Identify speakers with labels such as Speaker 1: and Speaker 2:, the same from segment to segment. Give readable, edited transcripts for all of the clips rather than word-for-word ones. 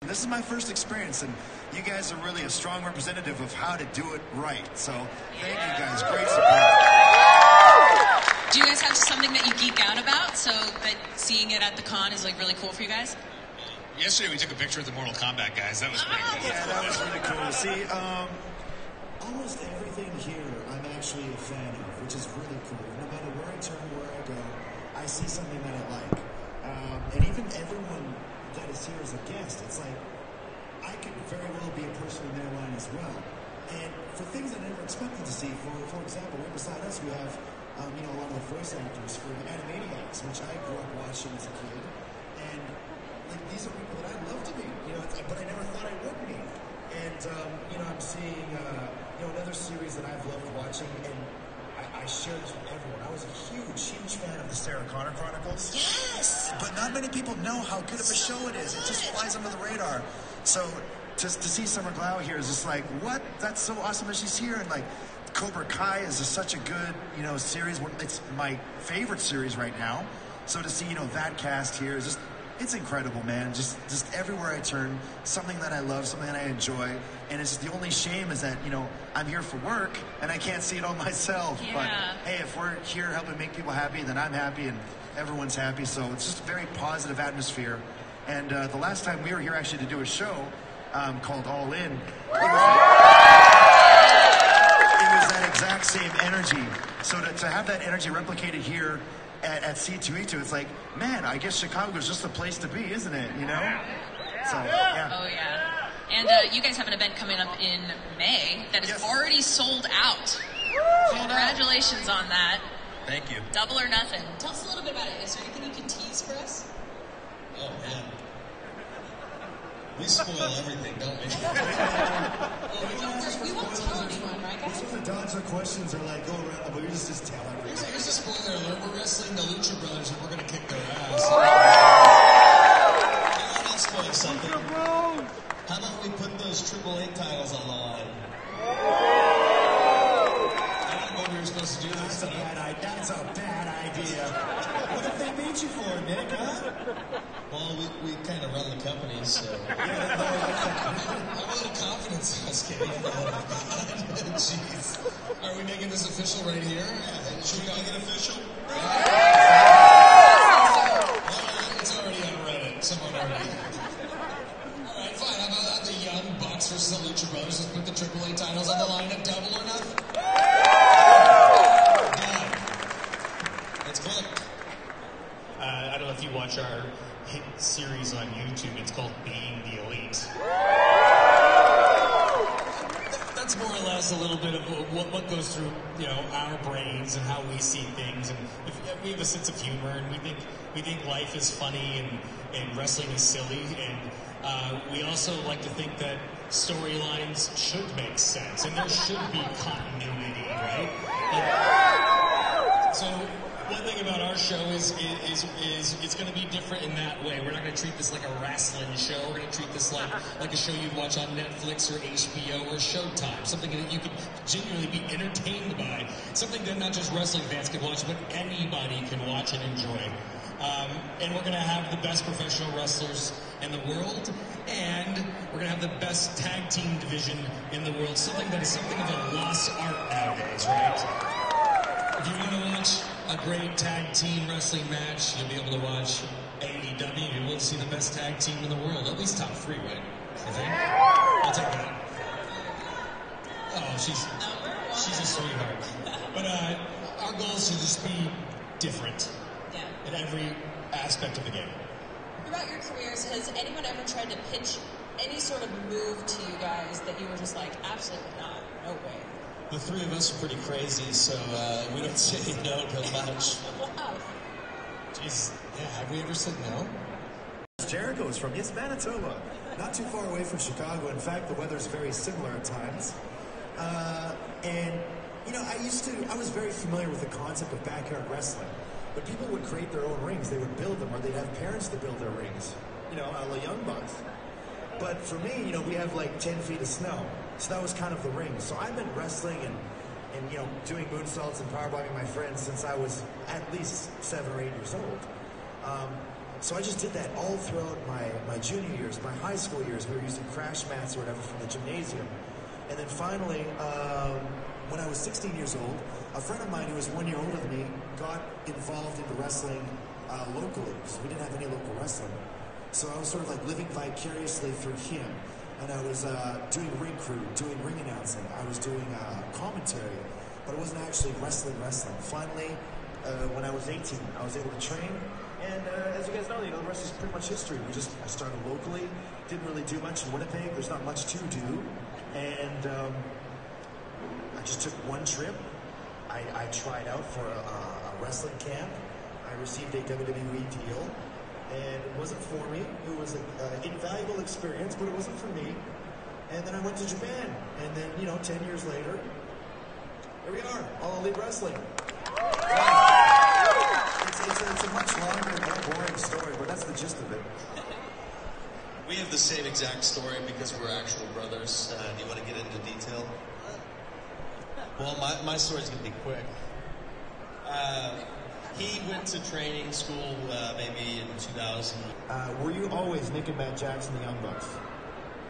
Speaker 1: This is my first experience, and you guys are really a strong representative of how to do it right. So thank you guys. Great support.
Speaker 2: Do you guys have something that you geek out about, so that seeing it at the con is like really cool for you guys?
Speaker 3: Yesterday we took a picture with the Mortal Kombat guys. That was pretty cool.
Speaker 1: Yeah, that was really cool. See, almost everything here I'm actually a fan of, which is really cool. No matter where I turn, where I go, I see something that I like. And even everyone that is here as a guest, it's like, I could very well be a person in their line as well. And for things I never expected to see, for example, right beside us we have, you know, a lot of the voice actors for the Animaniacs, which I grew up watching as a kid. And like, these are people that I'd love to meet, you know, but I never thought I would meet. And, you know, I'm seeing, you know, another series that I've loved watching, and I share this with everyone. I was a huge fan of the Sarah Connor Chronicles.
Speaker 2: Yes!
Speaker 1: But not many people know how good of a show it is. It just flies under the radar. So to see Summer Glau here is just like, what? That's so awesome that she's here. And like, Cobra Kai is just such a good, you know, series. It's my favorite series right now. So to see, you know, that cast here is just, it's incredible, man. Just everywhere I turn, something that I love, something that I enjoy. And it's the only shame is that, you know, I'm here for work and I can't see it all myself.
Speaker 2: Yeah.
Speaker 1: But hey, if we're here helping make people happy, then I'm happy and everyone's happy. So it's just a very positive atmosphere. And the last time we were here actually to do a show called All In, it was that exact same energy. So to have that energy replicated here at C2E2, it's like, man, I guess Chicago's just the place to be, isn't it? You know? So, yeah.
Speaker 2: Oh, yeah. And you guys have an event coming up in May that is already sold out. Congratulations on that.
Speaker 3: Thank you.
Speaker 2: Double or Nothing. Tell us a little bit about it. Is there anything you can tease for us?
Speaker 4: Oh, man. We spoil everything, don't we?
Speaker 2: We won't tell anyone, right, guys?
Speaker 1: We're supposed to dodge the questions or like go around, but we just tell everyone.
Speaker 4: Here's a spoiler alert. We're wrestling the Lucha Brothers and we're going to kick their ass. I'll spoil something. How about we put those AAA titles on the line? I don't know what we were supposed to do this time.
Speaker 1: That's a bad idea. What if they beat you for it, Nick, huh?
Speaker 4: Well, we kind of run the company, so... I'm a little confidence in us, Kenny. Jeez. Are we making this official right here? Should we make it official? It's already on Reddit. Someone already... Alright, fine. How about the Young Bucks versus the Lucha Brothers? Let's put the AAA titles on the line at Double or Nothing. Done. Let's click.
Speaker 5: I don't know if you watch our hit series on YouTube. It's called Being the Elite. That's more or less a little bit of what goes through, you know, our brains and how we see things. And we have a sense of humor, and we think life is funny and wrestling is silly. And we also like to think that storylines should make sense and there should be continuity, right? So one thing about our show is it's going to be different in that way. We're not going to treat this like a wrestling show. We're going to treat this like a show you'd watch on Netflix or HBO or Showtime. Something that you could genuinely be entertained by. Something that not just wrestling fans can watch, but anybody can watch and enjoy. And we're going to have the best professional wrestlers in the world, and we're going to have the best tag team division in the world. Something that is something of a lost art nowadays, right? If you want to watch a great tag team wrestling match, you'll be able to watch AEW. You'll be able to see the best tag team in the world. At least top three, right? You think? I'll take that. Oh, she's a sweetheart. But our goal is to just be different in every aspect of the game.
Speaker 2: Throughout your careers, has anyone ever tried to pitch any sort of move to you guys that you were just like, absolutely not, no way?
Speaker 4: The three of us are pretty crazy, so we don't say no to much.
Speaker 2: Wow.
Speaker 4: Jeez, yeah, have we ever said no?
Speaker 1: Jericho is from, yes, Manitoba. Not too far away from Chicago. In fact, the weather's very similar at times. And, you know, I was very familiar with the concept of backyard wrestling. But people would create their own rings. They would build them, or they'd have parents to build their rings. You know, a la Young Bucks. But for me, you know, we have like 10 feet of snow. So that was kind of the ring. So I've been wrestling and you know, doing moonsaults and powerbombing my friends since I was at least 7 or 8 years old. So I just did that all throughout my junior years, my high school years. We were using crash mats or whatever from the gymnasium. And then finally, when I was 16 years old, a friend of mine who was 1 year older than me got involved into wrestling locally. So we didn't have any local wrestling. So I was sort of like living vicariously through him. And I was doing ring crew, doing ring announcing. I was doing commentary, but it wasn't actually wrestling. Finally, when I was 18, I was able to train. And as you guys know, the rest is pretty much history. I started locally, didn't really do much in Winnipeg. There's not much to do. And I just took one trip. I tried out for a wrestling camp. I received a WWE deal. And it wasn't for me. It was an invaluable experience, but it wasn't for me. And then I went to Japan. And then, 10 years later, here we are, All Elite Wrestling. It's a much longer, more boring story, but that's the gist of it.
Speaker 4: We have the same exact story because we're actual brothers. Do you want to get into detail? Well, my story's going to be quick. He went to training school maybe in 2000.
Speaker 1: Were you always Nick and Matt Jackson, the Young Bucks?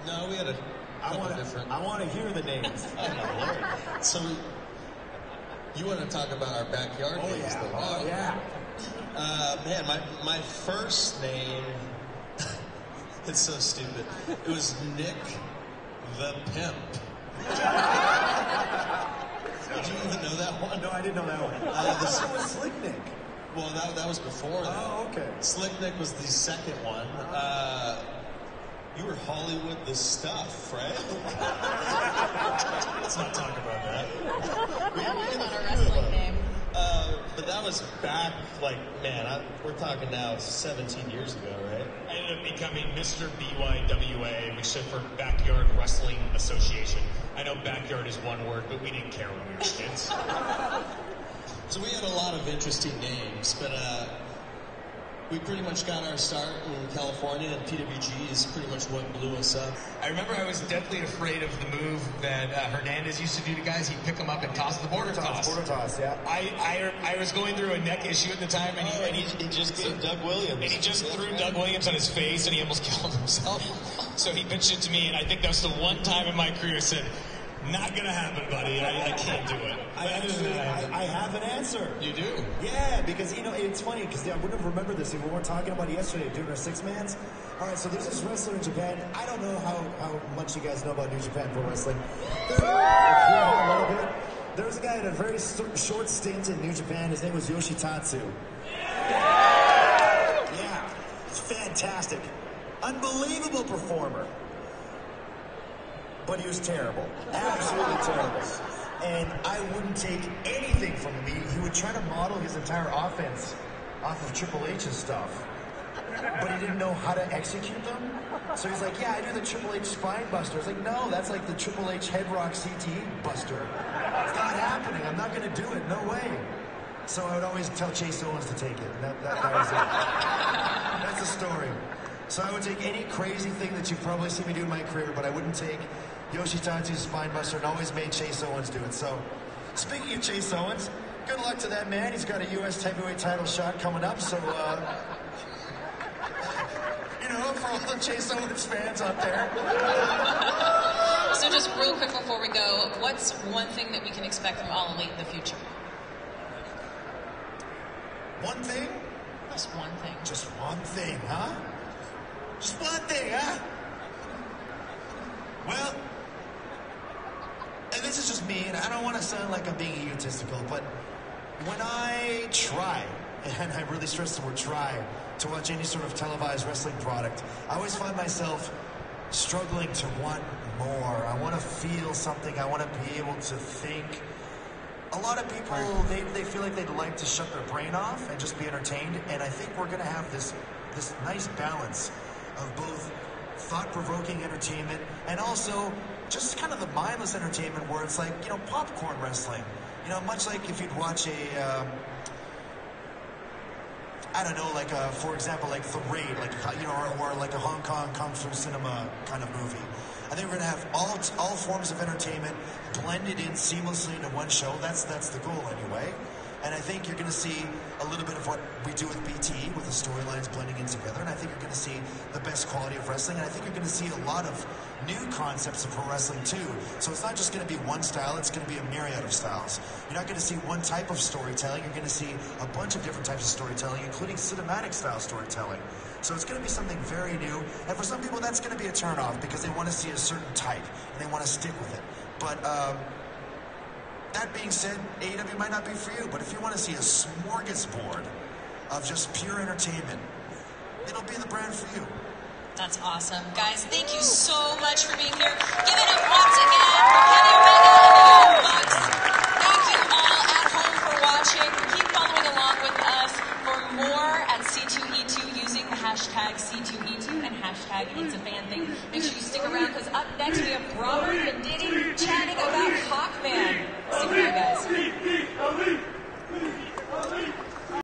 Speaker 4: No, we had a couple different...
Speaker 1: I want to hear the names.
Speaker 4: Oh, my Lord. So, you want to talk about our backyard days,
Speaker 1: yeah.
Speaker 4: though?
Speaker 1: Oh, yeah.
Speaker 4: Man, my first name... It's so stupid. It was Nick the Pimp. Did you even know that one?
Speaker 1: No, I didn't know that one. That was Slick Nick.
Speaker 4: Well, that was before that.
Speaker 1: Oh, okay.
Speaker 4: Slick Nick was the second one. You were Hollywood the Stuff, right? Let's not talk about that.
Speaker 2: That's not a wrestling name.
Speaker 4: But that was back, we're talking now 17 years ago, right?
Speaker 5: I ended up becoming Mr. BYWA, which stood for Backyard Wrestling Association. I know backyard is one word, but we didn't care when we were kids.
Speaker 4: So we had a lot of interesting names, but we pretty much got our start in California, and PWG is pretty much what blew us up.
Speaker 5: I remember I was deathly afraid of the move that Hernandez used to do to guys. He'd pick them up and toss the border toss.
Speaker 1: Border toss, yeah.
Speaker 5: I was going through a neck issue at the time, and
Speaker 4: he just threw Doug Williams.
Speaker 5: And he just threw Doug Williams on his face, and he almost killed himself. So he pitched it to me, and I think that was the one time in my career I said, not gonna happen, buddy. I can't do it.
Speaker 1: I have an answer.
Speaker 5: You do?
Speaker 1: Yeah, because, it's funny, because I wouldn't have remembered this if we weren't talking about it yesterday, doing our six-mans. All right, so there's this wrestler in Japan. I don't know how much you guys know about New Japan Pro Wrestling. A little bit. There was a guy that had a very short stint in New Japan. His name was Yoshitatsu. Yeah, it's fantastic. Unbelievable performer. But he was terrible. Absolutely terrible. And I wouldn't take anything from him. He would try to model his entire offense off of Triple H's stuff. But he didn't know how to execute them. So he's like, yeah, I do the Triple H spine buster. It's like, no, that's like the Triple H head rock CTE buster. It's not happening. I'm not going to do it. No way. So I would always tell Chase Owens to take it. And that was it. That's the story. So I would take any crazy thing that you've probably seen me do in my career, but I wouldn't take Yoshitatsu's spine buster, and always made Chase Owens do it. So, speaking of Chase Owens, good luck to that man. He's got a U.S. heavyweight title shot coming up, so, for all the Chase Owens fans out there.
Speaker 2: So just real quick before we go, what's one thing that we can expect from All Elite in the future?
Speaker 1: One thing?
Speaker 2: Just one thing.
Speaker 1: Just one thing, huh? Just one thing, huh? Well, and this is just me, and I don't want to sound like I'm being egotistical, but when I try, and I really stress the word try, to watch any sort of televised wrestling product, I always find myself struggling to want more. I want to feel something. I want to be able to think. A lot of people, they feel like they'd like to shut their brain off and just be entertained, and I think we're going to have this nice balance of both thought-provoking entertainment and also just kind of the mindless entertainment where it's like, popcorn wrestling. Much like if you'd watch for example, like The Raid, or like a Hong Kong Kung Fu cinema kind of movie. I think we're going to have all forms of entertainment blended in seamlessly into one show. That's the goal anyway. And I think you're going to see a little bit of what we do with BTE, with the storylines blending in together. And I think you're going to see the best quality of wrestling. And I think you're going to see a lot of new concepts of pro wrestling too. So it's not just going to be one style, it's going to be a myriad of styles. You're not going to see one type of storytelling, you're going to see a bunch of different types of storytelling, including cinematic style storytelling. So it's going to be something very new. And for some people, that's going to be a turnoff because they want to see a certain type and they want to stick with it. But that being said, AEW might not be for you, but if you want to see a smorgasbord of just pure entertainment, it'll be the brand for you.
Speaker 2: That's awesome. Guys, thank you so much for being here. Give it up once again for Kenny Omega and the Young Bucks. Thank you all at home for watching. Keep following along with us for more at C2E2 using the hashtag C2E2 and hashtag It's a Fan Thing. Make sure you stick around because up next we have Robert Venditti chatting about Hawkman. Stick around, guys.